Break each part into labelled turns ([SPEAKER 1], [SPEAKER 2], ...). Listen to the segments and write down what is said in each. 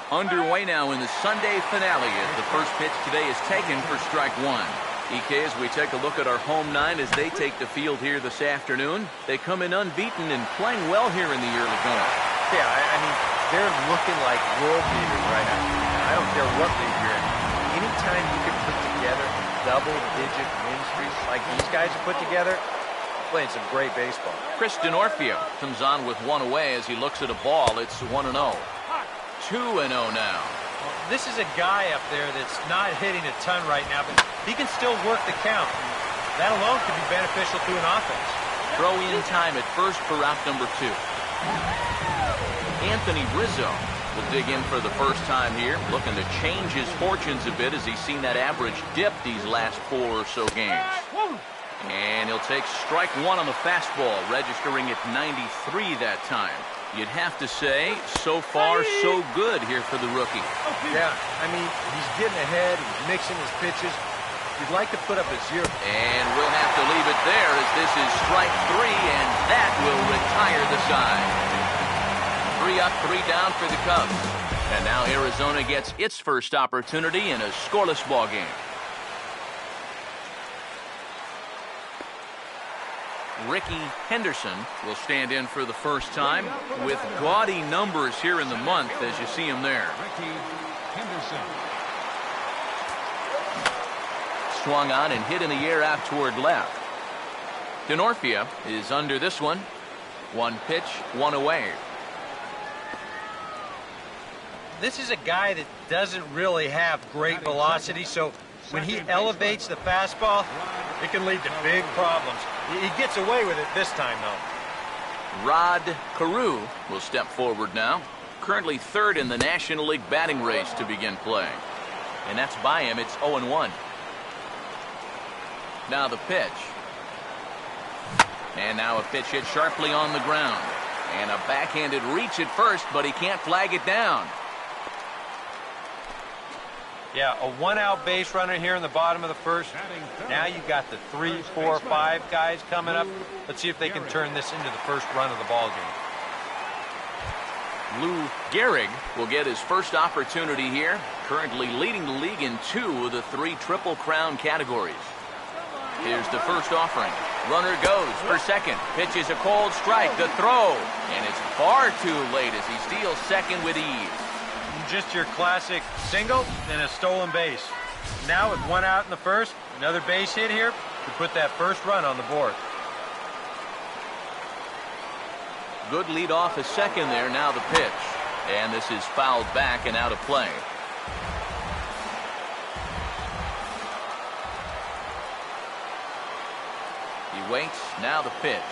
[SPEAKER 1] Underway now in the Sunday finale as the first pitch today is taken for strike one. EK, as we take a look at our home nine as they take the field here this afternoon, they come in unbeaten and playing well here in the early going.
[SPEAKER 2] Yeah, I mean, they're looking like world beaters right now. I don't care what league you're in. Anytime you can put together double-digit win streaks like these guys have put together, playing some great baseball.
[SPEAKER 1] Chris Denorfio comes on with one away as he looks at a ball. It's 1-0. 2-0 now.
[SPEAKER 2] This is a guy up there that's not hitting a ton right now, but he can still work the count. That alone could be beneficial to an offense.
[SPEAKER 1] Throw in time at first for out number 2. Anthony Rizzo will dig in for the first time here, looking to change his fortunes a bit as he's seen that average dip these last 4 or so games. And he'll take strike one on the fastball, registering at 93 that time. You'd have to say, so far, so good here for the rookie.
[SPEAKER 2] Yeah, I mean, he's getting ahead, he's mixing his pitches. You'd like to put up a 0.
[SPEAKER 1] And we'll have to leave it there as this is strike 3, and that will retire the side. 3 up, 3 down for the Cubs. And now Arizona gets its first opportunity in a scoreless ball game. Ricky Henderson will stand in for the first time with gaudy numbers here in the month as you see him there.
[SPEAKER 3] Ricky Henderson.
[SPEAKER 1] Swung on and hit in the air out toward left. Denorfia is under this one. 1 pitch, 1 away.
[SPEAKER 2] This is a guy that doesn't really have great velocity, so when he elevates the fastball, it can lead to big problems. He gets away with it this time, though.
[SPEAKER 1] Rod Carew will step forward now. Currently 3rd in the National League batting race to begin play. And that's by him. It's 0-1. Now the pitch. And now a pitch hit sharply on the ground. And a backhanded reach at first, but he can't flag it down.
[SPEAKER 2] Yeah, a 1-out base runner here in the bottom of the first. Now you've got the 3, 4, 5 guys coming up. Let's see if they can turn this into the first run of the ball game.
[SPEAKER 1] Lou Gehrig will get his first opportunity here, currently leading the league in 2 of the 3 Triple Crown categories. Here's the first offering. Runner goes for second. Pitches a cold strike. The throw. And it's far too late as he steals second with ease.
[SPEAKER 2] Just your classic single and a stolen base. Now with 1 out in the first, another base hit here to put that first run on the board.
[SPEAKER 1] Good lead off a second there. Now the pitch. And this is fouled back and out of play. He waits. Now the pitch.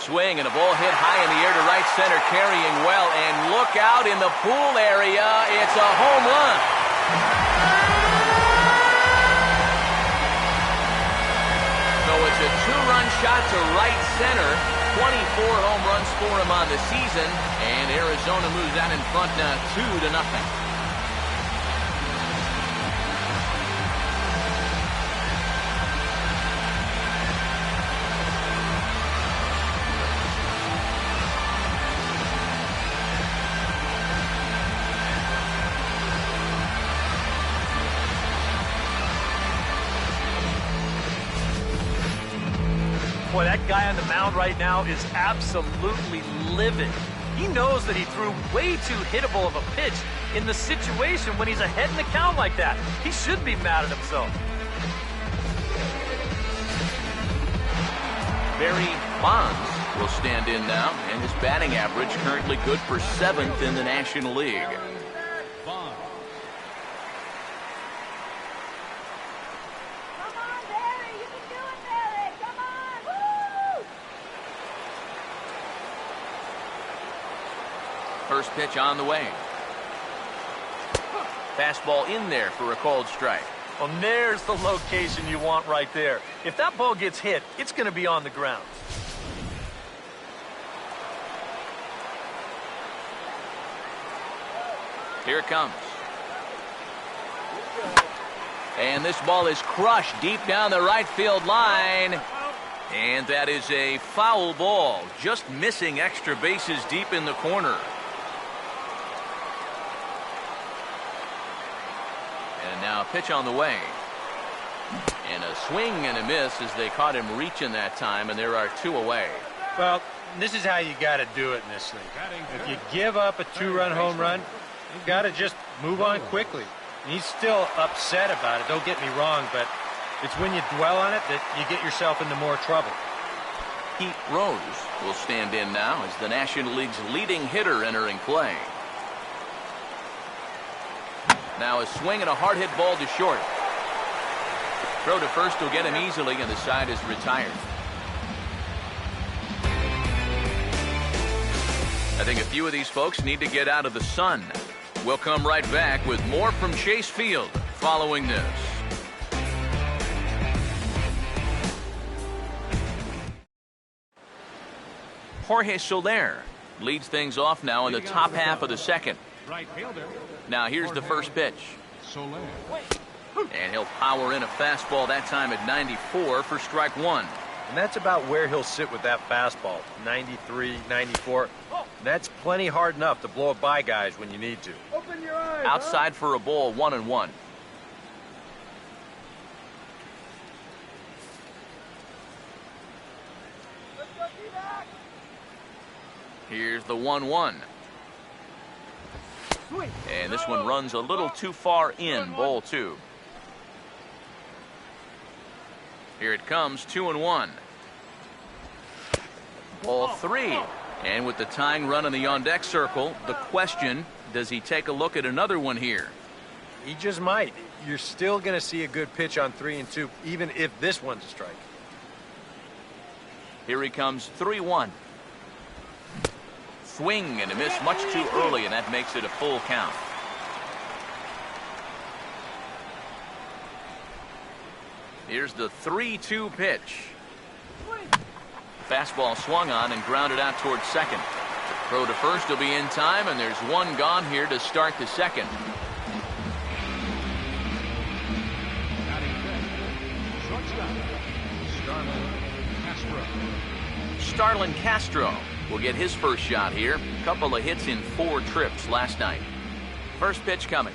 [SPEAKER 1] Swing and a ball hit high in the air to right center, carrying well, and look out in the pool area. It's a home run. So it's a 2-run shot to right center. 24 home runs for him on the season, and Arizona moves out in front now 2-0.
[SPEAKER 4] Boy, that guy on the mound right now is absolutely livid. He knows that he threw way too hittable of a pitch in the situation when he's ahead in the count like that. He should be mad at himself.
[SPEAKER 1] Barry Bonds will stand in now, and his batting average currently good for 7th in the National League. First pitch on the way. Fastball in there for a called strike.
[SPEAKER 4] Well, there's the location you want right there. If that ball gets hit, it's going to be on the ground.
[SPEAKER 1] Here it comes. And this ball is crushed deep down the right field line. And that is a foul ball, just missing extra bases deep in the corner. Now pitch on the way. And a swing and a miss as they caught him reaching that time, and there are 2 away.
[SPEAKER 2] Well, this is how you got to do it in this league. If you give up a 2-run home run, you got to just move on quickly. And he's still upset about it, don't get me wrong, but it's when you dwell on it that you get yourself into more trouble.
[SPEAKER 1] Pete Rose will stand in now as the National League's leading hitter entering play. Now a swing and a hard hit ball to short. Throw to first will get him easily, and the side is retired. I think a few of these folks need to get out of the sun. We'll come right back with more from Chase Field following this. Jorge Soler leads things off now in the top half of the second.
[SPEAKER 3] Right fielder.
[SPEAKER 1] Now here's the first pitch.
[SPEAKER 3] Soler.
[SPEAKER 1] And he'll power in a fastball that time at 94 for strike 1.
[SPEAKER 2] And that's about where he'll sit with that fastball, 93, 94. And that's plenty hard enough to blow it by guys when you need to.
[SPEAKER 5] Open your eyes.
[SPEAKER 1] Outside for a ball, 1-1. Here's the 1-1. And this one runs a little too far in, ball 2. Here it comes, 2-1. Ball 3. And with the tying run in the on-deck circle, the question, does he take a look at another one here?
[SPEAKER 2] He just might. You're still going to see a good pitch on 3-2, even if this one's a strike.
[SPEAKER 1] Here he comes, 3-1. Swing and a miss much too early, and that makes it a full count. Here's the 3-2 pitch. Fastball swung on and grounded out towards second. Throw to first will be in time, and there's one gone here to start the second. Starlin Castro will get his first shot here. Couple of hits in 4 trips last night. First pitch coming.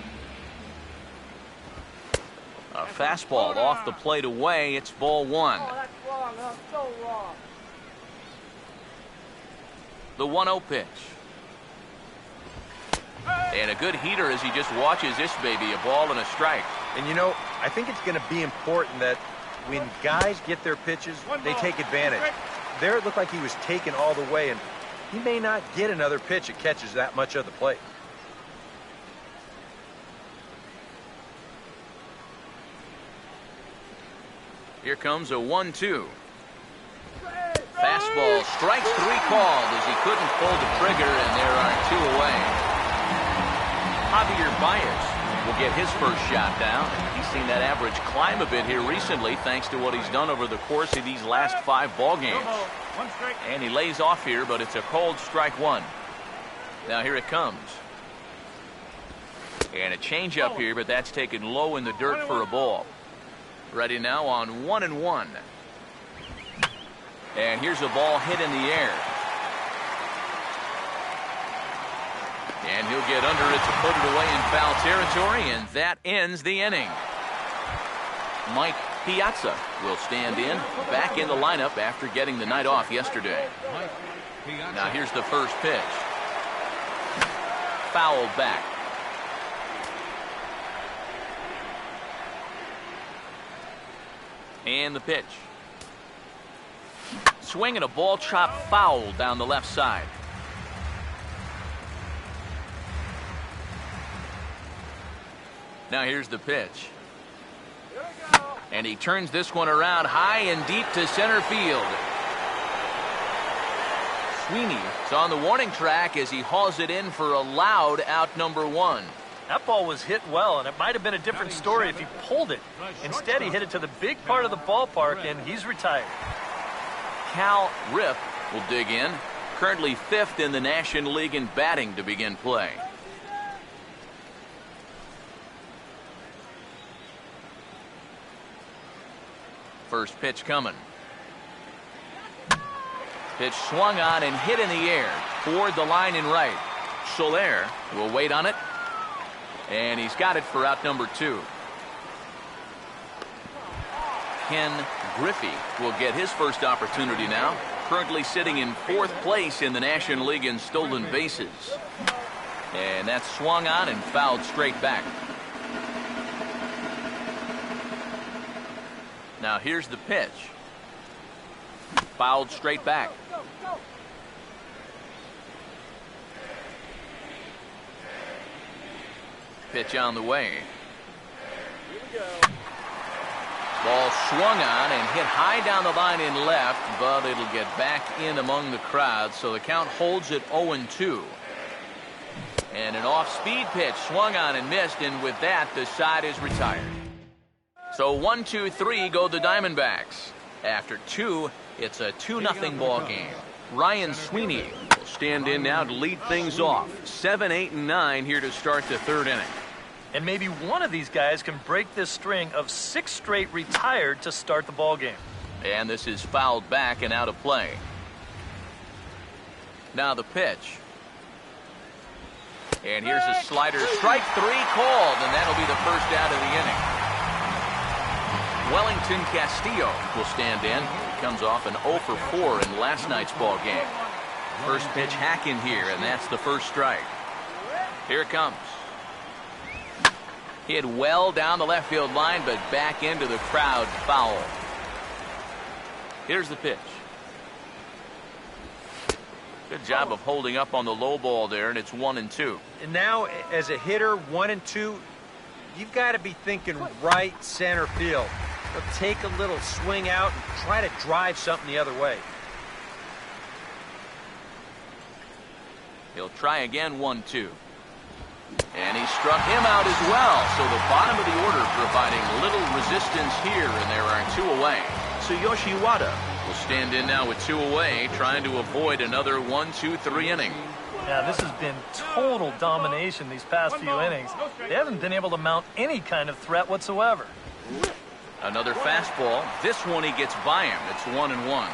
[SPEAKER 1] A fastball off the plate away. It's ball 1.
[SPEAKER 5] Oh, that's wrong. That's so wrong.
[SPEAKER 1] The 1-0 pitch. And a good heater as he just watches this baby, a ball and a strike.
[SPEAKER 2] And you know, I think it's going to be important that when guys get their pitches, they take advantage. There it looked like he was taken all the way, and he may not get another pitch that catches that much of the plate.
[SPEAKER 1] Here comes a 1-2. Fastball, strike 3 called as he couldn't pull the trigger, and there are 2 away. Javier Baez will get his first shot down. He's seen that average climb a bit here recently thanks to what he's done over the course of these last 5 ball games. And he lays off here, but it's a cold strike 1. Now here it comes. And a changeup here, but that's taken low in the dirt for a ball. Ready now on 1-1. And here's a ball hit in the air. And he'll get under it to put it away in foul territory, and that ends the inning. Mike Piazza will stand in, back in the lineup after getting the night off yesterday. Now here's the first pitch. Fouled back. And the pitch. Swing and a ball chopped foul down the left side. Now here's the pitch. And he turns this one around high and deep to center field. Sweeney is on the warning track as he hauls it in for a loud out number 1.
[SPEAKER 4] That ball was hit well, and it might have been a different story if he pulled it. Instead, he hit it to the big part of the ballpark, and he's retired.
[SPEAKER 1] Cal Rip will dig in, currently 5th in the National League in batting to begin play. First pitch coming. Pitch swung on and hit in the air toward the line and right. Soler will wait on it, and he's got it for out number 2. Ken Griffey will get his first opportunity now. Currently sitting in 4th place in the National League in stolen bases. And that's swung on and fouled straight back. Now here's the pitch. Fouled straight back. Pitch on the way. Ball swung on and hit high down the line in left, but it'll get back in among the crowd, so the count holds at 0-2. And an off-speed pitch swung on and missed, and with that, the side is retired. So 1-2-3 go the Diamondbacks. After 2, it's a 2-0 ball game. Ryan Sweeney will stand in now to lead things off. 7, 8, and 9 here to start the 3rd inning.
[SPEAKER 4] And maybe one of these guys can break this string of 6 straight retired to start the ball game.
[SPEAKER 1] And this is fouled back and out of play. Now the pitch. And here's a slider. Strike 3 called, and that'll be the first out of the inning. Wellington Castillo will stand in. He comes off an 0 for 4 in last night's ball game. First pitch hack in here, and that's the first strike. Here it comes. Hit well down the left field line, but back into the crowd, foul. Here's the pitch. Good job of holding up on the low ball there, and it's 1-2.
[SPEAKER 2] And now, as a hitter, 1-2, you've got to be thinking right center field. But take a little swing out and try to drive something the other way.
[SPEAKER 1] He'll try again, 1-2. And he struck him out as well. So the bottom of the order providing little resistance here, and there are 2 away. Tsuyoshi Wada will stand in now with 2 away, trying to avoid another 1-2-3 inning.
[SPEAKER 4] Now, this has been total domination these past few innings. They haven't been able to mount any kind of threat whatsoever.
[SPEAKER 1] Another fastball. This one he gets by him. It's 1-1.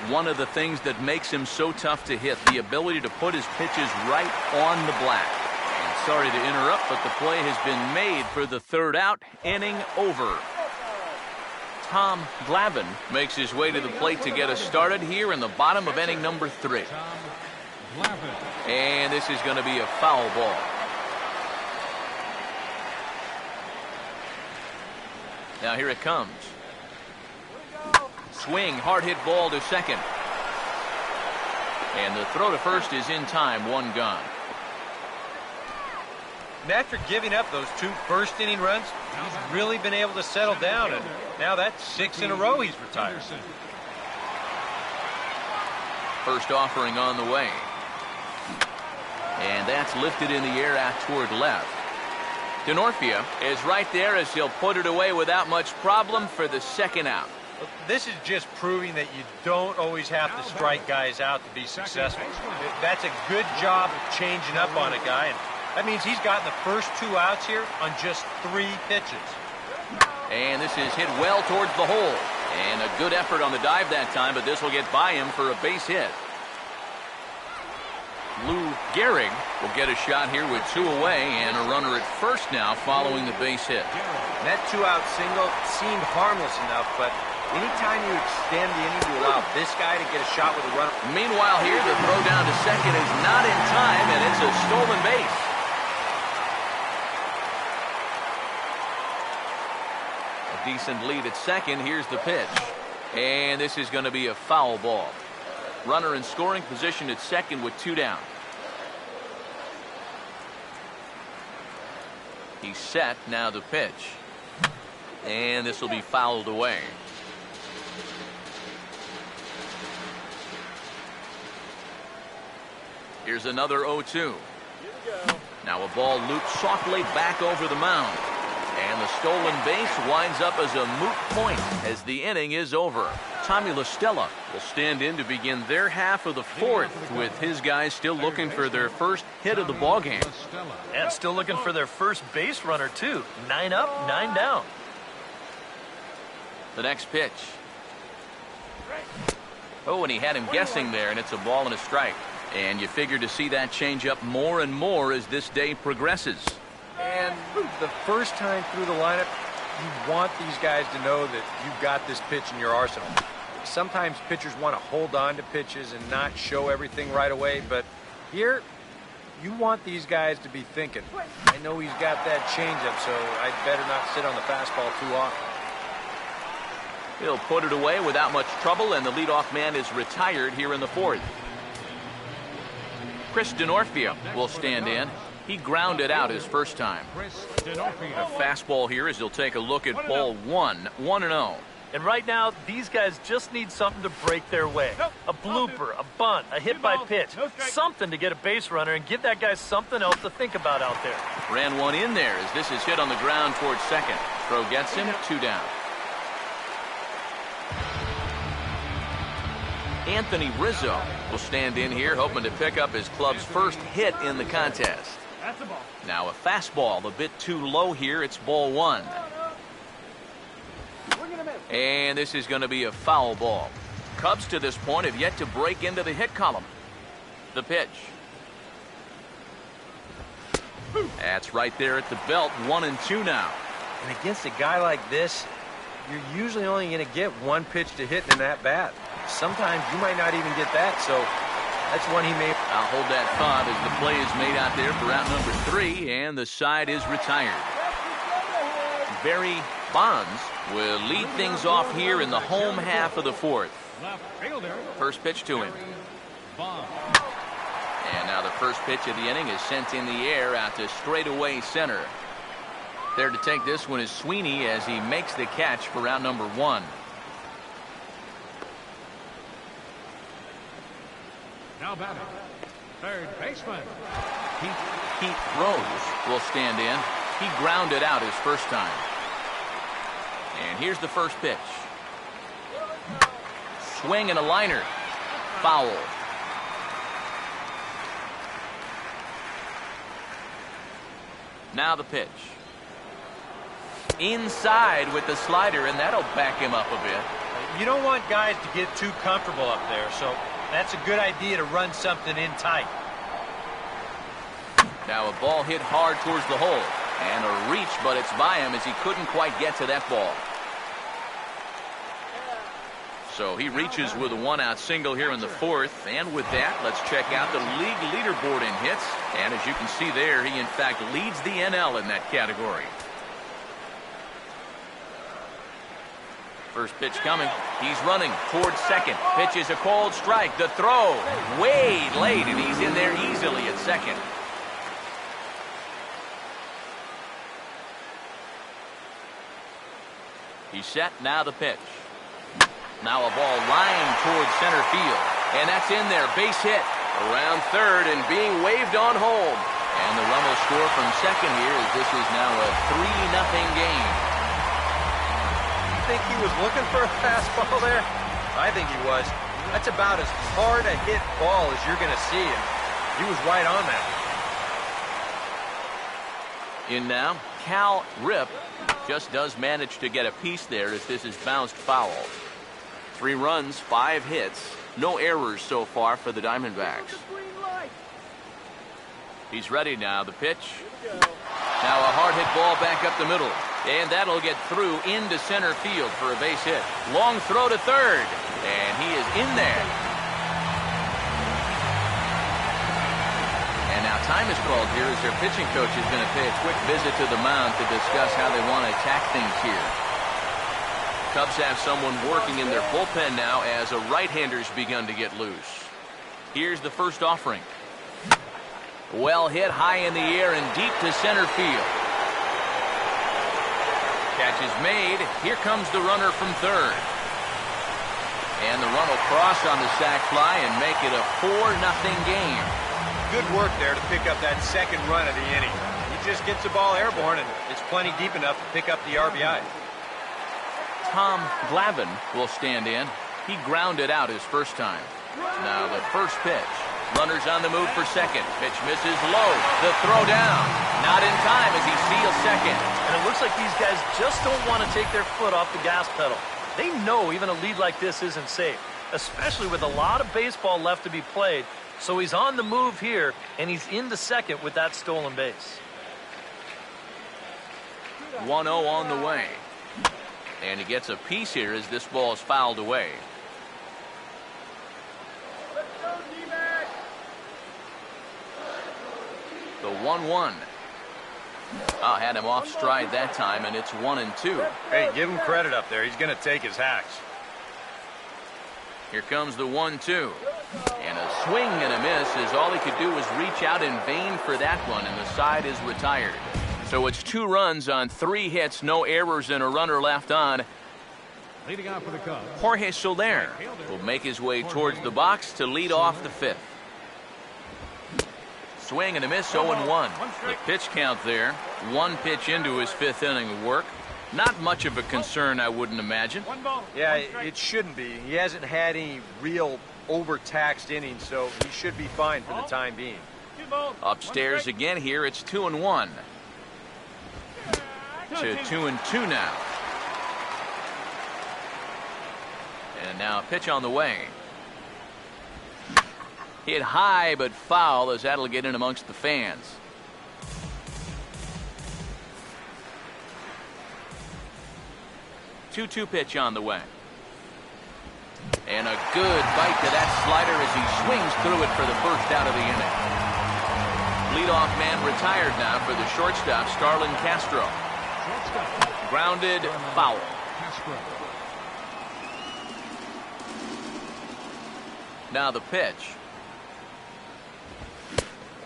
[SPEAKER 1] One of the things that makes him so tough to hit, the ability to put his pitches right on the black. And sorry to interrupt, but the play has been made for the 3rd out. Inning over. Tom Glavine makes his way to the plate to get us started here in the bottom of inning number 3. And this is going to be a foul ball. Now here it comes. Swing, hard hit ball to second. And the throw to first is in time, 1 gone.
[SPEAKER 2] And after giving up those 2 first-inning runs, he's really been able to settle down, and now that's 6 in a row he's retired.
[SPEAKER 1] First offering on the way. And that's lifted in the air out toward left. Denorfia is right there as he'll put it away without much problem for the 2nd out.
[SPEAKER 2] This is just proving that you don't always have to strike guys out to be successful. That's a good job of changing up on a guy, and that means he's gotten the first 2 outs here on just 3 pitches.
[SPEAKER 1] And this is hit well towards the hole. And a good effort on the dive that time, but this will get by him for a base hit. Lou Gehrig will get a shot here with 2 away and a runner at first now following the base hit.
[SPEAKER 2] And that 2-out single seemed harmless enough, but anytime you extend the inning to allow this guy to get a shot with a runner.
[SPEAKER 1] Meanwhile here, the throw down to second is not in time, and it's a stolen base. A decent lead at second. Here's the pitch. And this is going to be a foul ball. Runner in scoring position at second with 2 down. He's set, now the pitch. And this will be fouled away. Here's another 0-2. Now a ball loops softly back over the mound. And the stolen base winds up as a moot point as the inning is over. Tommy La Stella will stand in to begin their half of the 4th with his guys still looking for their first hit of the ballgame.
[SPEAKER 4] And still looking for their first base runner, too. 9 up, 9 down.
[SPEAKER 1] The next pitch. Oh, and he had him guessing there, and it's a ball and a strike. And you figure to see that change up more and more as this day progresses.
[SPEAKER 2] And the first time through the lineup, You want these guys to know that you've got this pitch in your arsenal. Sometimes pitchers want to hold on to pitches and not show everything right away, but here, you want these guys to be thinking, I know he's got that changeup, so I'd better not sit on the fastball too often.
[SPEAKER 1] He'll put it away without much trouble, and the leadoff man is retired here in the fourth. Chris Denorfia will stand in. He grounded out his first time.
[SPEAKER 3] Chris
[SPEAKER 1] A
[SPEAKER 3] Denorfia.
[SPEAKER 1] fastball here as he'll take a look at ball 1, 1-0.
[SPEAKER 4] And right now, these guys just need something to break their way. A blooper, a bunt, a hit by pitch. Something to get a base runner and give that guy something else to think about out there.
[SPEAKER 1] Ran one in there as this is hit on the ground towards second. Throw gets him, 2 down. Anthony Rizzo will stand in here, hoping to pick up his club's first hit in the contest. Now a fastball, a bit too low here. It's ball 1. And this is going to be a foul ball. Cubs to this point have yet to break into the hit column. The pitch. That's right there at the belt, 1-2 now.
[SPEAKER 2] And against a guy like this, you're usually only going to get one pitch to hit in that bat. Sometimes you might not even get that, so that's one he may.
[SPEAKER 1] I'll hold that thought as the play is made out there for out number 3, and the side is retired. Barry Bonds will lead things off here in the home half of the fourth.
[SPEAKER 3] Left fielder.
[SPEAKER 1] First pitch to him.
[SPEAKER 3] Bond.
[SPEAKER 1] And now the first pitch of the inning is sent in the air out to straightaway center. There to take this one is Sweeney as he makes the catch for out number 1.
[SPEAKER 3] Now batting. Third baseman.
[SPEAKER 1] Pete Rose will stand in. He grounded out his first time. And here's the first pitch. Swing and a liner. Foul. Now the pitch. Inside with the slider, and that'll back him up a bit.
[SPEAKER 2] You don't want guys to get too comfortable up there, so that's a good idea to run something in tight.
[SPEAKER 1] Now a ball hit hard towards the hole. And a reach, but it's by him as he couldn't quite get to that ball. So he reaches with a 1-out single here in the fourth. And with that, let's check out the league leaderboard in hits. And as you can see there, he in fact leads the NL in that category. First pitch coming. He's running towards second. Pitch is a cold strike. The throw way late, and he's in there easily at second. He's set. Now the pitch. Now a ball lined towards center field. And that's in there. Base hit. Around third and being waved on home. And the run will score from second here as this is now a 3-0 game.
[SPEAKER 2] You think he was looking for a fastball there? I think he was. That's about as hard a hit ball as you're going to see, and he was right on that.
[SPEAKER 1] In now, Cal Rip just does manage to get a piece there as this is bounced foul. 3 runs, 5 hits, no errors so far for the Diamondbacks. He's ready now. The pitch. Now a hard hit ball back up the middle. And that'll get through into center field for a base hit. Long throw to third. And he is in there. And now time is called here as their pitching coach is going to pay a quick visit to the mound to discuss how they want to attack things here. Cubs have someone working in their bullpen now as a right-hander's begun to get loose. Here's the first offering. Well hit high in the air and deep to center field. Catch is made. Here comes the runner from third. And the run will cross on the sac fly and make it a 4-0 game.
[SPEAKER 2] Good work there to pick up that second run of the inning. He just gets the ball airborne, and it's plenty deep enough to pick up the RBI.
[SPEAKER 1] Tom Glavine will stand in. He grounded out his first time. Now the first pitch. Runners on the move for second. Pitch misses low. The throw down. Not in time as he steals second.
[SPEAKER 4] And it looks like these guys just don't want to take their foot off the gas pedal. They know even a lead like this isn't safe, especially with a lot of baseball left to be played. So he's on the move here, and he's into second with that stolen base.
[SPEAKER 1] 1-0 on the way. And he gets a piece here as this ball is fouled away. The 1-1. Had him off stride that time, and it's 1-2.
[SPEAKER 2] Hey, give him credit up there. He's going to take his hacks.
[SPEAKER 1] Here comes the 1-2. And a swing and a miss as all he could do was reach out in vain for that one, and the side is retired. So it's 2 runs on 3 hits, no errors, and a runner left on.
[SPEAKER 3] Leading off for the Cubs.
[SPEAKER 1] Jorge Soler will make his way towards the box to lead off the 5th. Swing and a miss, 0-1. The pitch count there. 1 pitch into his 5th inning of work. Not much of a concern, I wouldn't imagine.
[SPEAKER 2] Yeah, it shouldn't be. He hasn't had any real overtaxed innings, so he should be fine for the time being.
[SPEAKER 1] Upstairs again here, it's 2-1. To 2-2 now. And now a pitch on the way. Hit high but foul as that'll get in amongst the fans. Two pitch on the way. And a good bite to that slider as he swings through it for the first out of the inning. Leadoff man retired now for the shortstop, Starlin Castro. Grounded, foul. Now the pitch.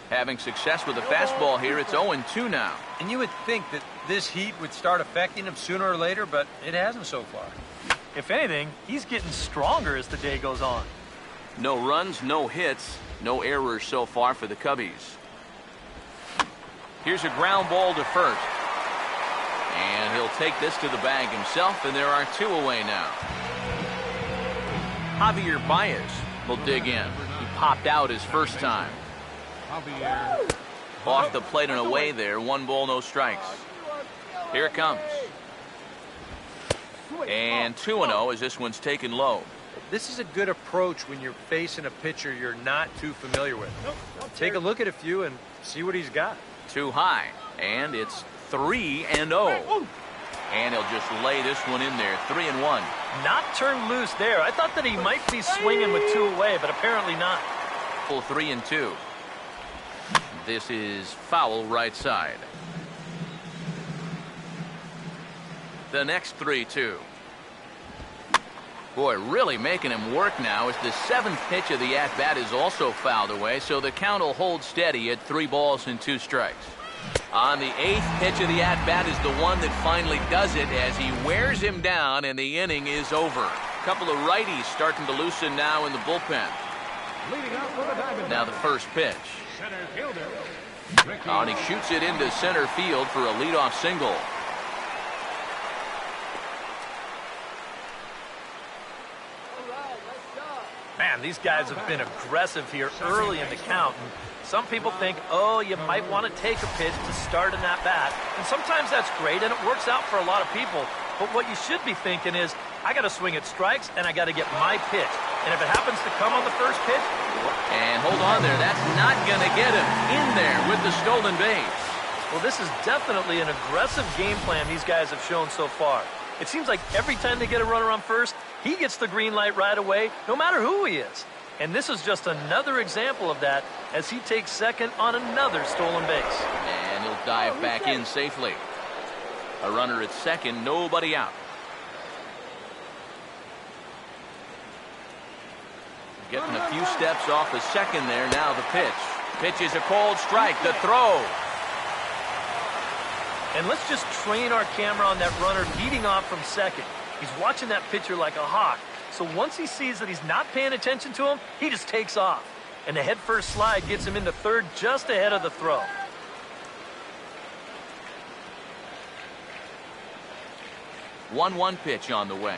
[SPEAKER 1] Having success with the fastball here, it's 0-2 now.
[SPEAKER 2] And you would think that this heat would start affecting him sooner or later, but it hasn't so far.
[SPEAKER 4] If anything, he's getting stronger as the day goes on.
[SPEAKER 1] No runs, no hits, no errors so far for the Cubbies. Here's a ground ball to first. And he'll take this to the bag himself, and there are 2 away now. Javier Baez will dig in. He popped out his first time. Off the plate and away there. 1 ball, no strikes. Here it comes. And 2-0 as this one's taken low.
[SPEAKER 2] This is a good approach when you're facing a pitcher you're not too familiar with. Take a look at a few and see what he's got.
[SPEAKER 1] Too high. And it's 3-0. And he'll just lay this one in there. 3-1.
[SPEAKER 4] Not turned loose there. I thought that he might be swinging with 2 away, but apparently not.
[SPEAKER 1] Full 3-2. This is foul right side. The next 3-2. Boy, really making him work now as the 7th pitch of the at-bat is also fouled away, so the count will hold steady at 3 balls and 2 strikes. On the 8th pitch of the at-bat is the one that finally does it as he wears him down and the inning is over. A couple of righties starting to loosen now in the bullpen. Now the first pitch.
[SPEAKER 3] Center fielder.
[SPEAKER 1] And he shoots it into center field for a leadoff single.
[SPEAKER 4] Man, these guys have been aggressive here early in the count. And some people think, oh, you might want to take a pitch to start in that bat. And sometimes that's great, and it works out for a lot of people. But what you should be thinking is, I got to swing at strikes, and I got to get my pitch. And if it happens to come on the first pitch...
[SPEAKER 1] And hold on there. That's not going to get him in there with the stolen base.
[SPEAKER 4] Well, this is definitely an aggressive game plan these guys have shown so far. It seems like every time they get a runner on first, he gets the green light right away, no matter who he is. And this is just another example of that as he takes second on another stolen base.
[SPEAKER 1] And he'll dive back in safely. A runner at second, nobody out. Getting a few steps off the second there. Now the pitch. Pitch is a cold strike. The throw.
[SPEAKER 4] And let's just train our camera on that runner leading off from second. He's watching that pitcher like a hawk. So once he sees that he's not paying attention to him, he just takes off. And the head-first slide gets him into third just ahead of the throw.
[SPEAKER 1] One pitch on the way.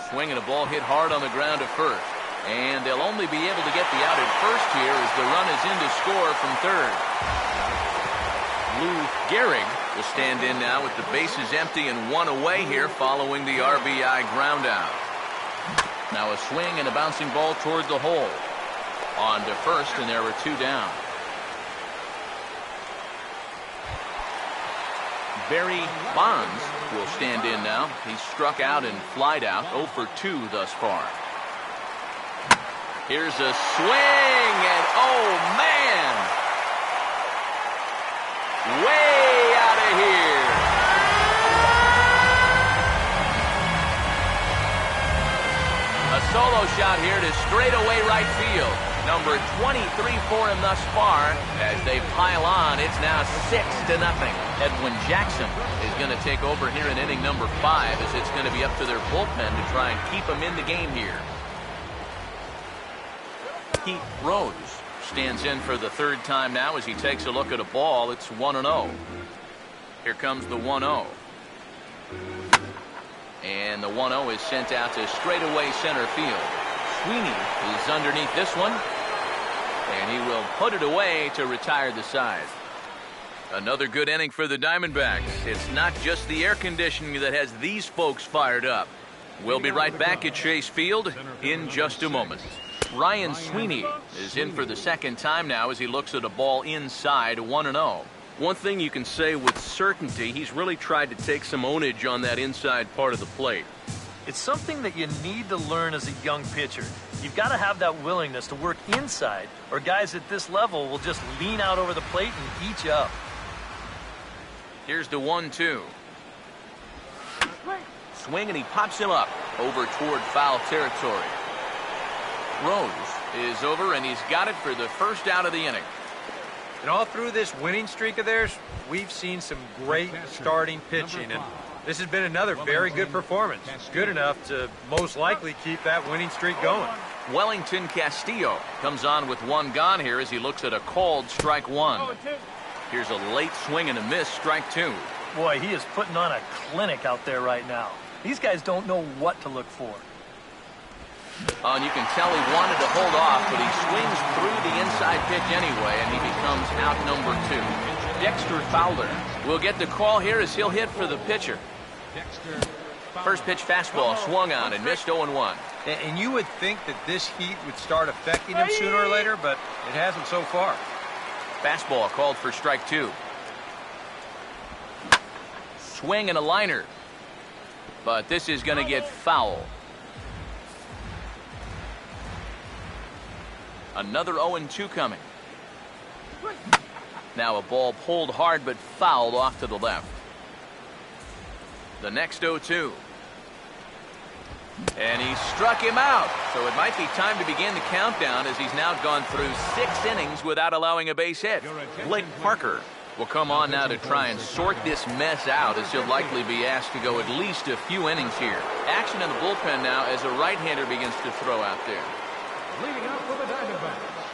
[SPEAKER 1] Swinging a ball hit hard on the ground to first. And they'll only be able to get the out at first here as the run is in to score from third. Lou Gehrig will stand in now with the bases empty and 1 away here following the RBI ground out. Now a swing and a bouncing ball toward the hole. On to first, and there were 2 down. Barry Bonds will stand in now. He's struck out and flied out, 0 for 2 thus far. Here's a swing, and oh man! Way out of here! A solo shot here to straightaway right field. Number 23 for him thus far. As they pile on, it's now 6-0. Edwin Jackson is going to take over here in inning number 5, as it's going to be up to their bullpen to try and keep him in the game here. Pete Rose stands in for the 3rd time now as he takes a look at a ball. It's 1-0. Here comes the 1-0. And the 1-0 is sent out to straightaway center field. Sweeney is underneath this one, and he will put it away to retire the side. Another good inning for the Diamondbacks. It's not just the air conditioning that has these folks fired up. We'll be right back at Chase Field in just a moment. Ryan Sweeney is in for the 2nd time now as he looks at a ball inside, 1-0. One thing you can say with certainty, he's really tried to take some ownage on that inside part of the plate.
[SPEAKER 4] It's something that you need to learn as a young pitcher. You've got to have that willingness to work inside, or guys at this level will just lean out over the plate and eat you up.
[SPEAKER 1] Here's the 1-2. Swing, and he pops him up over toward foul territory. Rose is over, and he's got it for the first out of the inning.
[SPEAKER 2] And all through this winning streak of theirs, we've seen some great starting pitching, and this has been another very good performance. Good enough to most likely keep that winning streak going.
[SPEAKER 1] Wellington Castillo comes on with 1 gone here as he looks at a called strike 1. Here's a late swing and a miss, strike 2.
[SPEAKER 4] Boy, he is putting on a clinic out there right now. These guys don't know what to look for.
[SPEAKER 1] And you can tell he wanted to hold off, but he swings through the inside pitch anyway, and he becomes out number 2. Dexter Fowler will get the call here as he'll hit for the pitcher. First pitch fastball swung on and missed, 0-1.
[SPEAKER 2] And you would think that this heat would start affecting him sooner or later, but it hasn't so far.
[SPEAKER 1] Fastball called for strike 2. Swing and a liner. But this is going to get foul. Another 0-2 coming. Now a ball pulled hard but fouled off to the left. The next 0-2. And he struck him out. So it might be time to begin the countdown as he's now gone through 6 innings without allowing a base hit. Blake Parker will come on now to try and sort this mess out as he'll likely be asked to go at least a few innings here. Action in the bullpen now as a right-hander begins to throw out there.
[SPEAKER 3] Leading out for the Diamondbacks,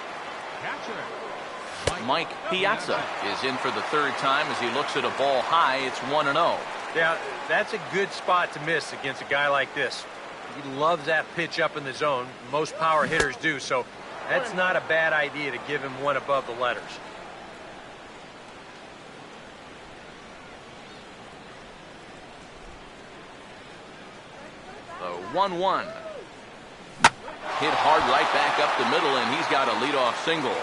[SPEAKER 3] catcher
[SPEAKER 1] Mike Piazza is in for the 3rd time as he looks at a ball high. It's 1-0.
[SPEAKER 2] Yeah, that's a good spot to miss against a guy like this. He loves that pitch up in the zone. Most power hitters do, so that's not a bad idea to give him one above the letters.
[SPEAKER 1] The 1-1. Hit hard right back up the middle, and he's got a leadoff single.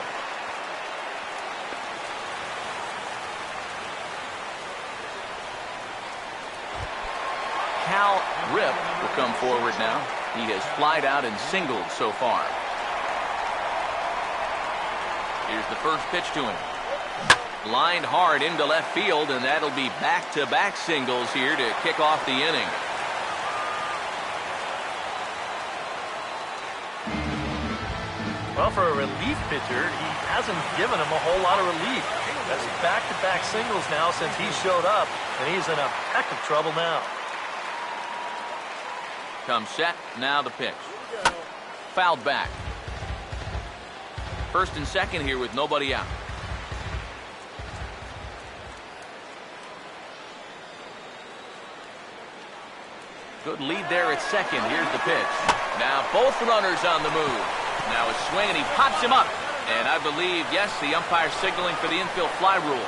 [SPEAKER 1] Cal Rip will come forward now. He has flied out and singled so far. Here's the first pitch to him. Lined hard into left field, and that'll be back-to-back singles here to kick off the inning.
[SPEAKER 4] Well, for a relief pitcher, he hasn't given him a whole lot of relief. That's back-to-back singles now since he showed up, and he's in a heck of trouble now.
[SPEAKER 1] Comes set, now the pitch. Fouled back. First and second here with nobody out. Good lead there at second. Here's the pitch. Now both runners on the move. Now a swing, and he pops him up. And I believe, yes, the umpire signaling for the infield fly rule.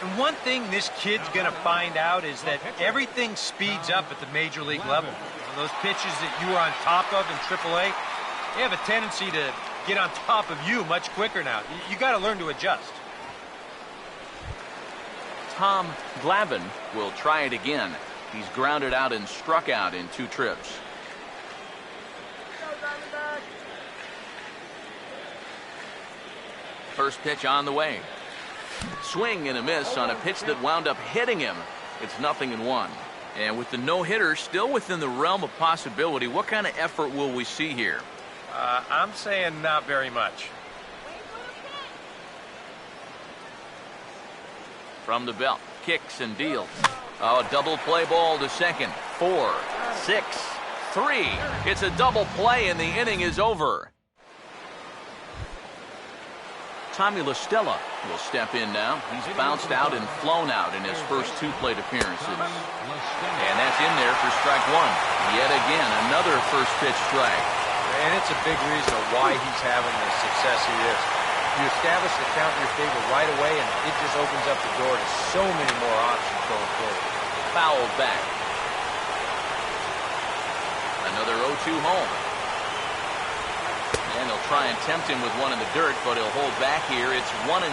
[SPEAKER 2] And one thing this kid's going to find out is that everything speeds up at the major league level. Those pitches that you were on top of in AAA, they have a tendency to get on top of you much quicker now. You got to learn to adjust.
[SPEAKER 1] Tom Glavine will try it again. He's grounded out and struck out in 2 trips. First pitch on the way. Swing and a miss on a pitch that wound up hitting him. It's 0-1. And with the no-hitter still within the realm of possibility, what kind of effort will we see here?
[SPEAKER 2] I'm saying not very much.
[SPEAKER 1] From the belt, kicks and deals. Oh, double play ball to second. 4, 6, 3. It's a double play and the inning is over. Tommy La Stella will step in now. He's bounced out and flown out in his first 2 plate appearances. And that's in there for strike 1. Yet again, another first pitch strike.
[SPEAKER 2] And it's a big reason of why he's having the success he is. You establish the count in your favor right away, and it just opens up the door to so many more options going forward.
[SPEAKER 1] Fouled back. Another 0-2 home. And they'll try and tempt him with one in the dirt, but he'll hold back here. It's 1-2.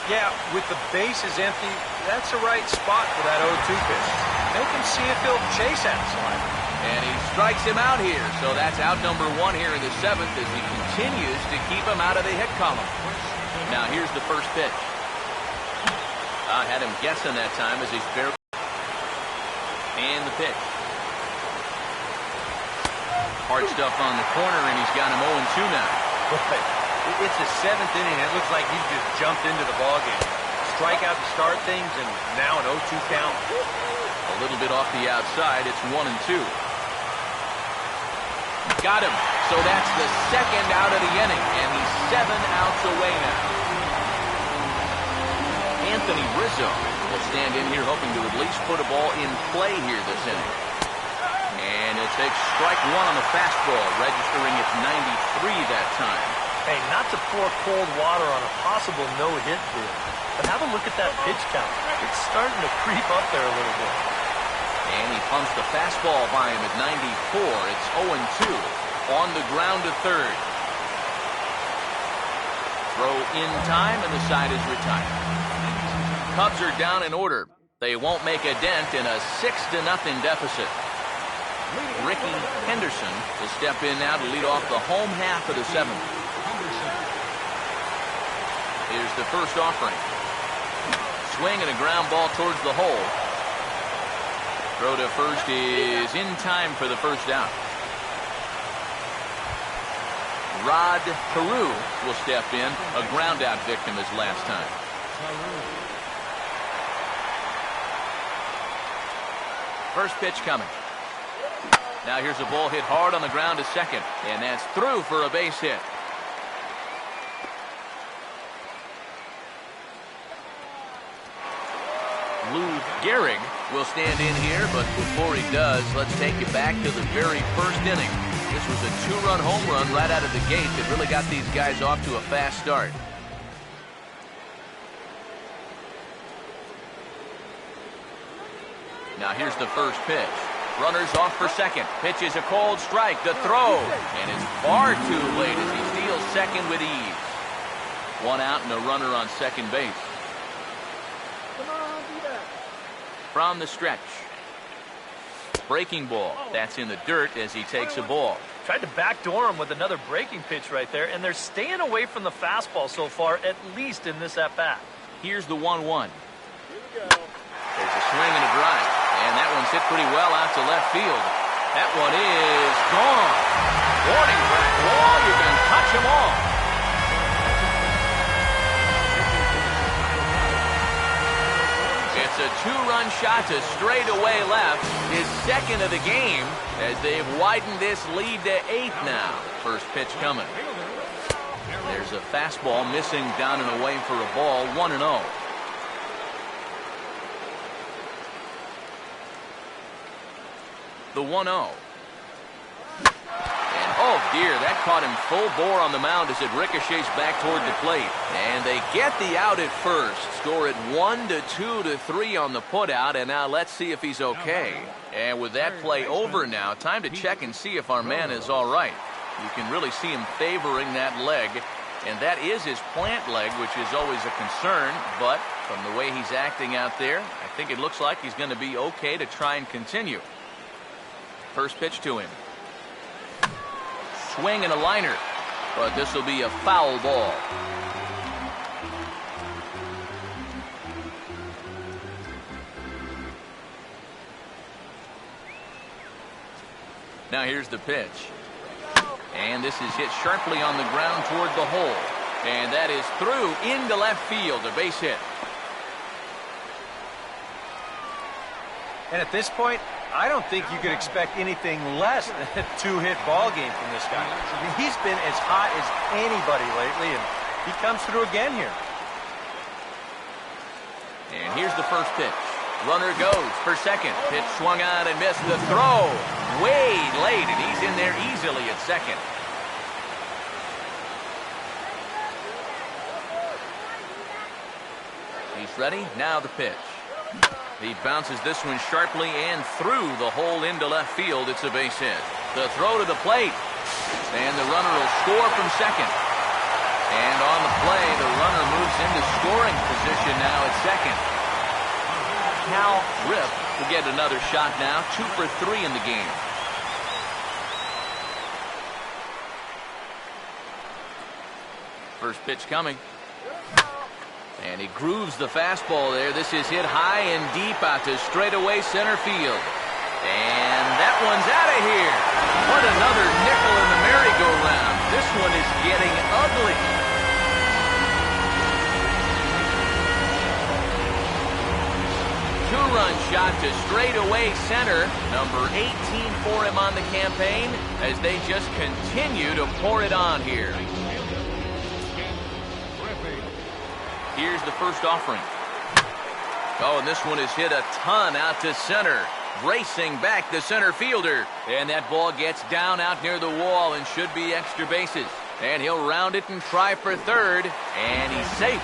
[SPEAKER 2] Yeah, with the bases empty, that's the right spot for that 0-2 pitch. Make him see if he'll chase that slide.
[SPEAKER 1] And he strikes him out here, so that's out number 1 here in the 7th as he continues to keep him out of the hit column. Now here's the first pitch. I had him guessing that time as he's barely. And the pitch. Hard stuff on the corner, and he's got him 0-2 now.
[SPEAKER 2] It's the 7th inning. It looks like he's just jumped into the ballgame. Strikeout to start things, and now an 0-2 count.
[SPEAKER 1] A little bit off the outside. It's 1-2. Got him. So that's the second out of the inning, and he's 7 outs away now. Anthony Rizzo will stand in here hoping to at least put a ball in play here this inning. And he'll take strike 1 on the fastball, registering at 93 that time.
[SPEAKER 4] Hey, not to pour cold water on a possible no-hit bid, but have a look at that pitch count. It's starting to creep up there a little bit.
[SPEAKER 1] And he pumps the fastball by him at 94. It's 0-2 on the ground to third. Throw in time, and the side is retired. Cubs are down in order. They won't make a dent in a 6-0 deficit. Ricky Henderson will step in now to lead off the home half of the 7th. Here's the first offering. Swing and a ground ball towards the hole. Throw to first is in time for the first out. Rod Carew will step in, a ground out victim as last time. First pitch coming. Now here's a ball hit hard on the ground to second, and that's through for a base hit. Lou Gehrig will stand in here, but before he does, let's take you back to the very first inning. This was a 2-run home run right out of the gate that really got these guys off to a fast start. Now here's the first pitch. Runners off for second. Pitch is a cold strike. The throw. And it's far too late as he steals second with ease. 1 out and a runner on second base.
[SPEAKER 5] Come on, do that.
[SPEAKER 1] From the stretch. Breaking ball. That's in the dirt as he takes a ball.
[SPEAKER 4] Tried to backdoor him with another breaking pitch right there, and they're staying away from the fastball so far, at least in this at-bat.
[SPEAKER 1] Here's the 1-1.
[SPEAKER 5] Here we go.
[SPEAKER 1] There's a swing and a drive. And that one's hit pretty well out to left field. That one is gone. Warning track wall. You can touch them all. It's a 2-run shot to straightaway left. His second of the game as they've widened this lead to 8 now. First pitch coming. There's a fastball missing down and away for a ball. 1-0. The 1-0. And oh dear, that caught him full bore on the mound as it ricochets back toward the plate. And they get the out at first. Score it 1-2 to 3 on the putout. And now let's see if he's okay. And with that play over now, time to check and see if our man is all right. You can really see him favoring that leg. And that is his plant leg, which is always a concern. But From the way he's acting out there, I think it looks like he's going to be okay to try and continue. First pitch to him. Swing and a liner, but this will be a foul ball. Now here's the pitch. And this is hit sharply on the ground toward the hole. And that is through into left field, a base hit.
[SPEAKER 2] And at this point, I don't think you could expect anything less than a two-hit ball game from this guy. I mean, he's been as hot as anybody lately, and he comes through again here.
[SPEAKER 1] And here's the first pitch. Runner goes for second. Pitch swung on and missed. The throw way late, and he's in there easily at second. He's ready. Now the pitch. He bounces this one sharply and through the hole into left field. It's a base hit. The throw to the plate. And the runner will score from second. And on the play, the runner moves into scoring position now at second. Cal Ripken will get another shot now. 2 for 3 in the game. First pitch coming. And he grooves the fastball there. This is hit high and deep out to straightaway center field. And that one's out of here. What another nickel in the merry-go-round. This one is getting ugly. Two-run shot to straightaway center. Number 18 for him on the campaign as they just continue to pour it on here. Here's the first offering. Oh, and this one is hit a ton out to center. Racing back the center fielder. And that ball gets down out near the wall and should be extra bases. And he'll round it and try for third. And he's safe.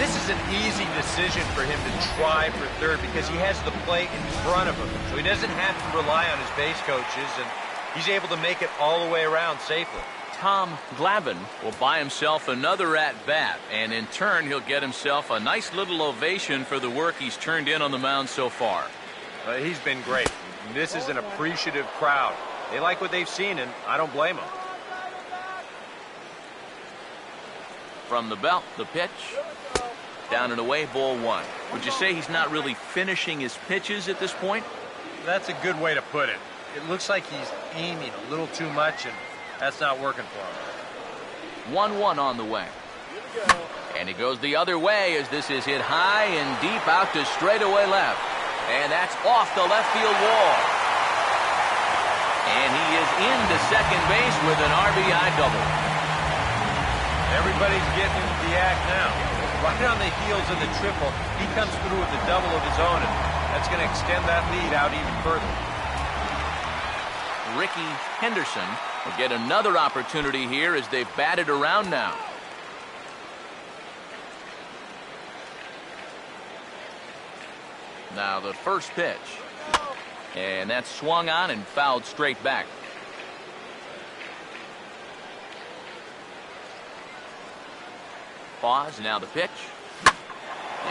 [SPEAKER 2] This is an easy decision for him to try for third because he has the play in front of him. So he doesn't have to rely on his base coaches, and he's able to make it all the way around safely.
[SPEAKER 1] Tom Glavine will buy himself another at-bat, and in turn he'll get himself a nice little ovation for the work he's turned in on the mound so far.
[SPEAKER 2] He's been great. This is an appreciative crowd. They like what they've seen, and I don't blame them.
[SPEAKER 1] From the belt, the pitch. Down and away, ball one. Would you say he's not really finishing his pitches at this point?
[SPEAKER 2] That's a good way to put it. It looks like he's aiming a little too much, and that's not working for him.
[SPEAKER 1] 1-1 on the way. And it goes the other way as this is hit high and deep out to straightaway left. And that's off the left field wall. And he is into second base with an RBI double.
[SPEAKER 2] Everybody's getting into the act now. Right on the heels of the triple, he comes through with a double of his own, and that's going to extend that lead out even further.
[SPEAKER 1] Rickey Henderson will get another opportunity here as they've batted around now. Now the first pitch. And that's swung on and fouled straight back. Pause, now the pitch.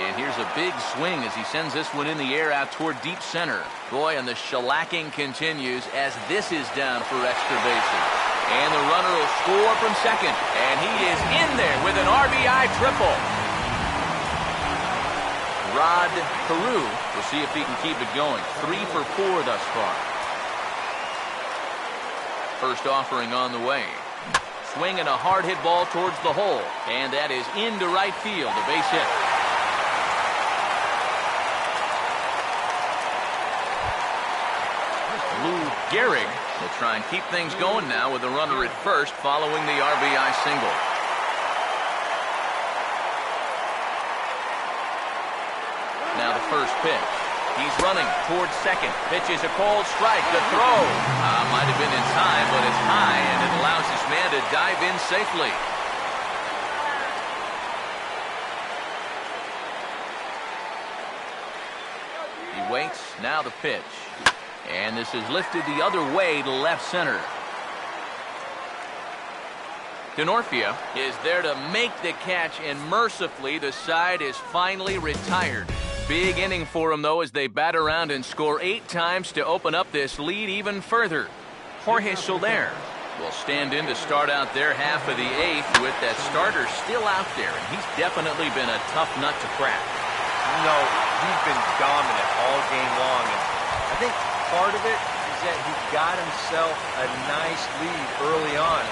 [SPEAKER 1] And here's a big swing as he sends this one in the air out toward deep center. Boy, and the shellacking continues as this is down for extra bases. And the runner will score from second. And he is in there with an RBI triple. Rod Carew will see if he can keep it going. 3 for 4 thus far. First offering on the way. Swinging a hard hit ball towards the hole. And that is into right field, a base hit. Lou Gehrig will try and keep things going now with a runner at first following the RBI single. Now the first pitch. He's running towards second. Pitch is a cold strike. The throw might have been in time, but it's high, and it allows this man to dive in safely. He waits. Now the pitch. And this is lifted the other way to left center. Denorfia is there to make the catch, and mercifully, the side is finally retired. Big inning for them, though, as they bat around and score 8 times to open up this lead even further. Jorge Soler will stand in to start out their half of the 8th with that starter still out there, and he's definitely been a tough nut to crack.
[SPEAKER 2] No, he's been dominant all game long, and I think part of it is that he got himself a nice lead early on.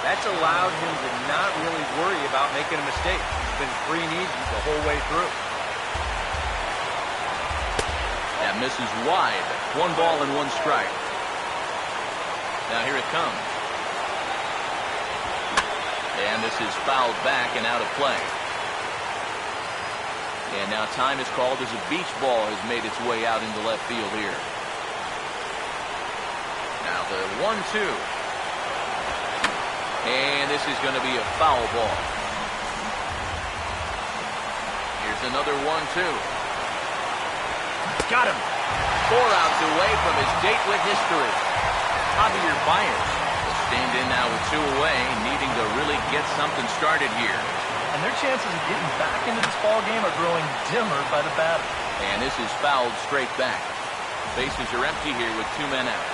[SPEAKER 2] That's allowed him to not really worry about making a mistake. He's been free and easy the whole way through.
[SPEAKER 1] That misses wide. 1 ball and 1 strike. Now here it comes. And this is fouled back and out of play. And now time is called as a beach ball has made its way out into left field here. Now the 1-2. And this is going to be a foul ball. Here's another 1-2. Got him. 4 outs away from his date with history. Javier Baez will stand in now with 2 away, needing to really get something started here.
[SPEAKER 4] And their chances of getting back into this ball game are growing dimmer by the batter.
[SPEAKER 1] And this is fouled straight back. Bases are empty here with 2 men out.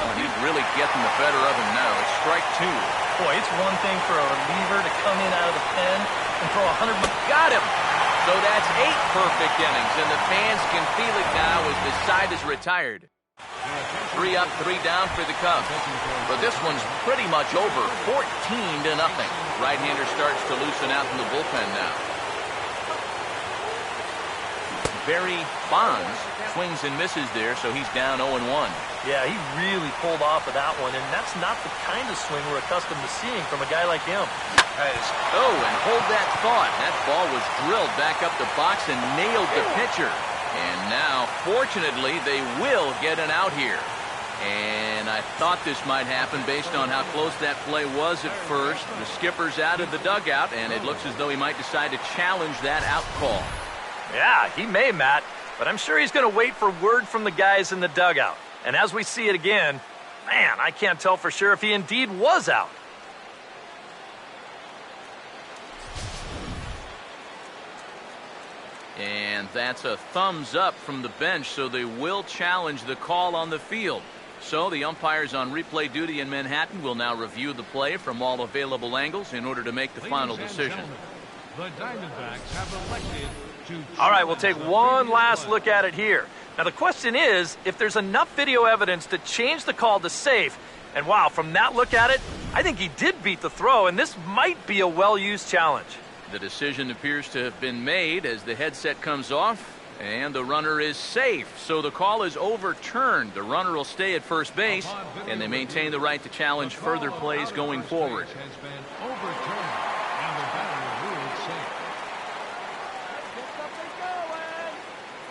[SPEAKER 1] Oh, he's really getting the better of him now. It's strike 2.
[SPEAKER 4] Boy, it's one thing for a reliever to come in out of the pen and throw 100.
[SPEAKER 1] Got him! So that's 8 perfect innings, and the fans can feel it now as the side is retired. 3 up, 3 down for the Cubs. But this one's pretty much over, 14-0. Right-hander starts to loosen out in the bullpen now. Barry Bonds swings and misses there, so he's down 0-1.
[SPEAKER 4] Yeah, he really pulled off of that one, and that's not the kind of swing we're accustomed to seeing from a guy like him.
[SPEAKER 1] Oh, and hold that thought. That ball was drilled back up the box and nailed the pitcher. And now, fortunately, they will get an out here. And I thought this might happen based on how close that play was at first. The skipper's out of the dugout, and it looks as though he might decide to challenge that out call.
[SPEAKER 4] Yeah, he may, Matt, but I'm sure he's going to wait for word from the guys in the dugout. And as we see it again, man, I can't tell for sure if he indeed was out.
[SPEAKER 1] And that's a thumbs up from the bench, so they will challenge the call on the field. So the umpires on replay duty in Manhattan will now review the play from all available angles in order to make the final decision.
[SPEAKER 3] The Diamondbacks have elected to...
[SPEAKER 4] All right, we'll take one last look at it here. Now, the question is if there's enough video evidence to change the call to safe. And wow, from that look at it, I think he did beat the throw, and this might be a well-used challenge.
[SPEAKER 1] The decision appears to have been made as the headset comes off, and the runner is safe. So the call is overturned. The runner will stay at first base, and they maintain the right to challenge further plays going forward.
[SPEAKER 3] Has been overturned, and the batter ruled safe.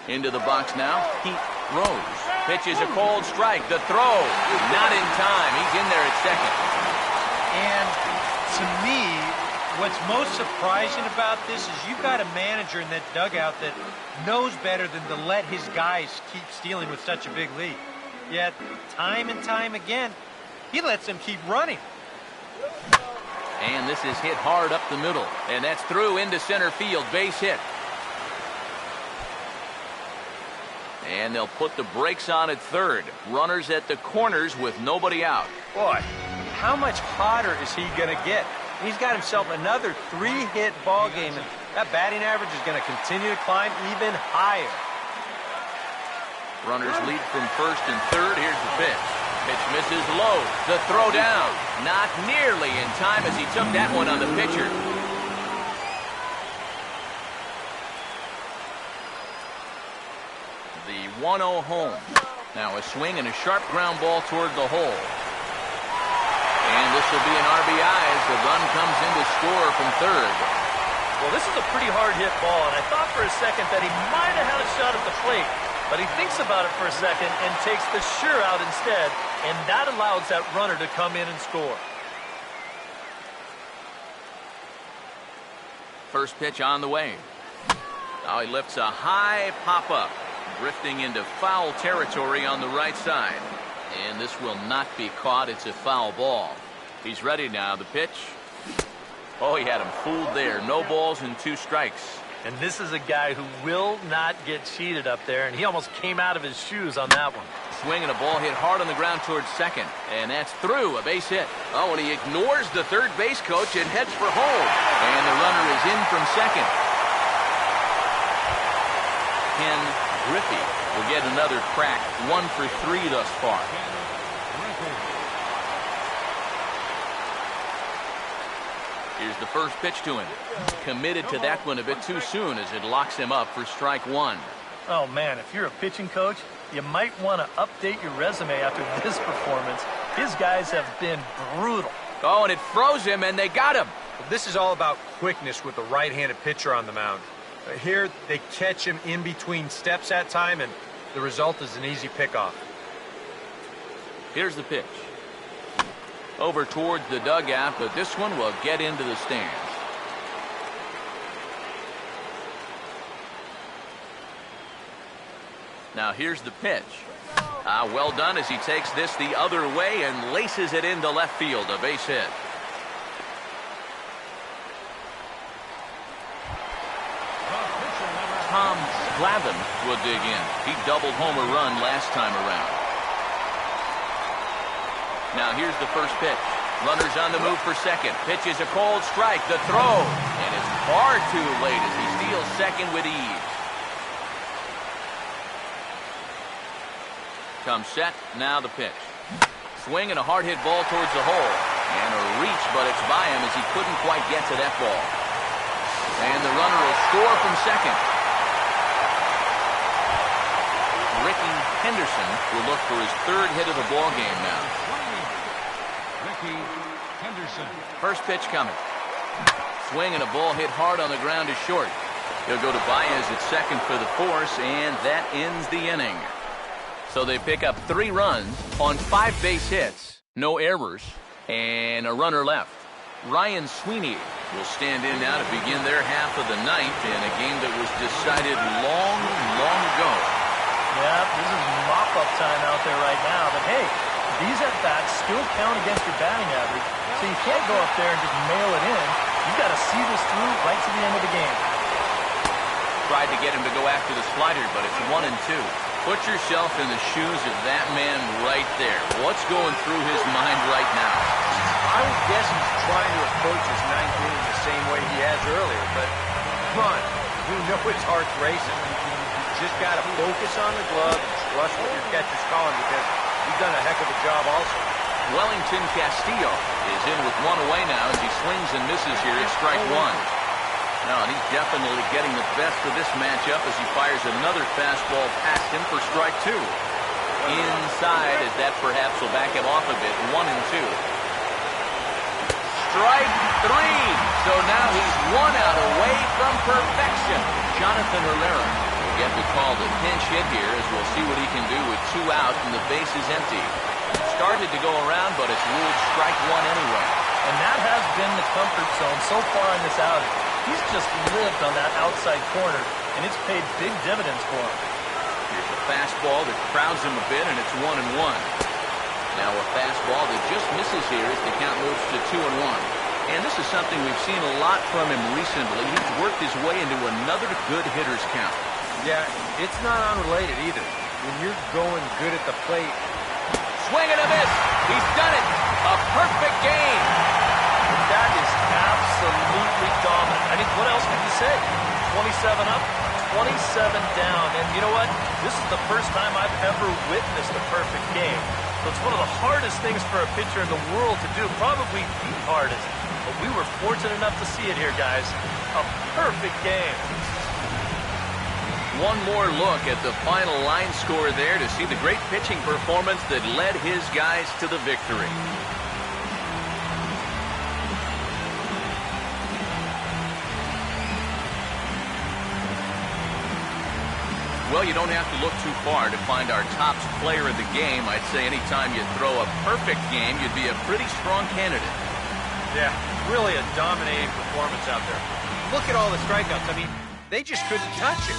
[SPEAKER 1] Into the box now, Pete Rose. Pitches a cold strike. The throw, not in time. He's in there at second.
[SPEAKER 6] And to me, what's most surprising about this is you've got a manager in that dugout that knows better than to let his guys keep stealing with such a big lead. Yet, time and time again, he lets them keep running.
[SPEAKER 1] And this is hit hard up the middle. And that's through into center field. Base hit. And they'll put the brakes on at third. Runners at the corners with nobody out.
[SPEAKER 2] Boy, how much hotter is he going to get? He's got himself another 3-hit ball game, and that batting average is going to continue to climb even higher.
[SPEAKER 1] Runners lead from first and third. Here's the pitch. Pitch misses low. The throw down. Not nearly in time as he took that one on the pitcher. The 1-0 home. Now a swing and a sharp ground ball toward the hole. And this will be an RBI as the run comes in to score from third.
[SPEAKER 4] Well, this is a pretty hard hit ball, and I thought for a second that he might have had a shot at the plate. But he thinks about it for a second and takes the sure out instead, and that allows that runner to come in and score.
[SPEAKER 1] First pitch on the way. Now he lifts a high pop-up, drifting into foul territory on the right side. And this will not be caught. It's a foul ball. He's ready now. The pitch. Oh, he had him fooled there. No balls and 2 strikes.
[SPEAKER 4] And this is a guy who will not get cheated up there, and he almost came out of his shoes on that one.
[SPEAKER 1] Swing and a ball hit hard on the ground towards second. And that's through. A base hit. Oh, and he ignores the third base coach and heads for home. And the runner is in from second. Ken Griffey will get another crack. 1 for 3 thus far. Here's the first pitch to him. Committed to that one a bit too soon as it locks him up for strike 1.
[SPEAKER 4] Oh, man, if you're a pitching coach, you might want to update your resume after this performance. His guys have been brutal.
[SPEAKER 1] Oh, and it froze him, and they got him.
[SPEAKER 2] This is all about quickness with the right-handed pitcher on the mound. Here, they catch him in between steps at time, and the result is an easy pickoff.
[SPEAKER 1] Here's the pitch. Over towards the dugout, but this one will get into the stands. Now here's the pitch. Well done as he takes this the other way and laces it into left field. A base hit. Tom Glavine will dig in. He doubled home a run last time around. Now here's the first pitch. Runners on the move for second. Pitch is a cold strike. The throw. And it's far too late as he steals second with ease. Comes set. Now the pitch. Swing and a hard hit ball towards the hole. And a reach, but it's by him as he couldn't quite get to that ball. And the runner will score from second. Ricky Henderson will look for his 3rd hit of the ball game now.
[SPEAKER 3] Ricky Henderson.
[SPEAKER 1] First pitch coming. Swing and a ball hit hard on the ground is short. He'll go to Baez at second for the force, and that ends the inning. So they pick up 3 runs on 5 base hits, no errors, and a runner left. Ryan Sweeney will stand in now to begin their half of the ninth in a game that was decided long, long ago.
[SPEAKER 4] Yeah, this is mop-up time out there right now, but hey, these at-bats still count against your batting average, so you can't go up there and just mail it in. You've got to see this through right to the end of the game.
[SPEAKER 1] Tried to get him to go after the slider, but it's 1-2. Put yourself in the shoes of that man right there. What's going through his mind right now?
[SPEAKER 2] I would guess he's trying to approach his 9th inning the same way he has earlier, but come on, we know his heart's racing. You just got to focus on the glove and trust what your catcher's calling because he's done a heck of a job also.
[SPEAKER 1] Wellington Castillo is in with 1 away now as he swings and misses here at strike 1. Now, and he's definitely getting the best of this matchup as he fires another fastball past him for strike 2. Inside, as that perhaps will back him off a bit. 1-2. Strike 3. So now he's 1 out away from perfection. Jonathan Herrera will get the call to pinch hit here as we'll see what he can do with 2 out and the base is empty. Started to go around, but it's ruled strike 1 anyway.
[SPEAKER 4] And that has been the comfort zone so far in this outing. He's just lived on that outside corner, and it's paid big dividends for him.
[SPEAKER 1] Here's a fastball that crowds him a bit, and it's 1-1. Now a fastball that just misses here as the count moves to 2-1. And this is something we've seen a lot from him recently. He's worked his way into another good hitter's count.
[SPEAKER 2] Yeah, it's not unrelated either. When you're going good at the plate.
[SPEAKER 1] Swing and a miss. He's done it. A perfect game.
[SPEAKER 4] That is absolutely dominant. I mean, what else could you say? 27 up, 27 down. And you know what? This is the first time I've ever witnessed a perfect game. So it's one of the hardest things for a pitcher in the world to do, probably the hardest. But we were fortunate enough to see it here, guys. A perfect game.
[SPEAKER 1] One more look at the final line score there to see the great pitching performance that led his guys to the victory. Well, you don't have to look too far to find our top player of the game. I'd say anytime you throw a perfect game, you'd be a pretty strong candidate.
[SPEAKER 2] Yeah, really a dominating performance out there. Look at all the strikeouts. I mean, they just couldn't touch it.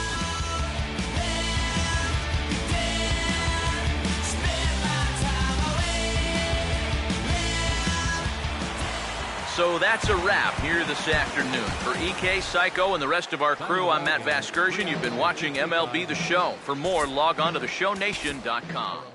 [SPEAKER 1] So that's a wrap here this afternoon. For EK, Psycho, and the rest of our crew, I'm Matt Vasgersian. You've been watching MLB The Show. For more, log on to theshownation.com.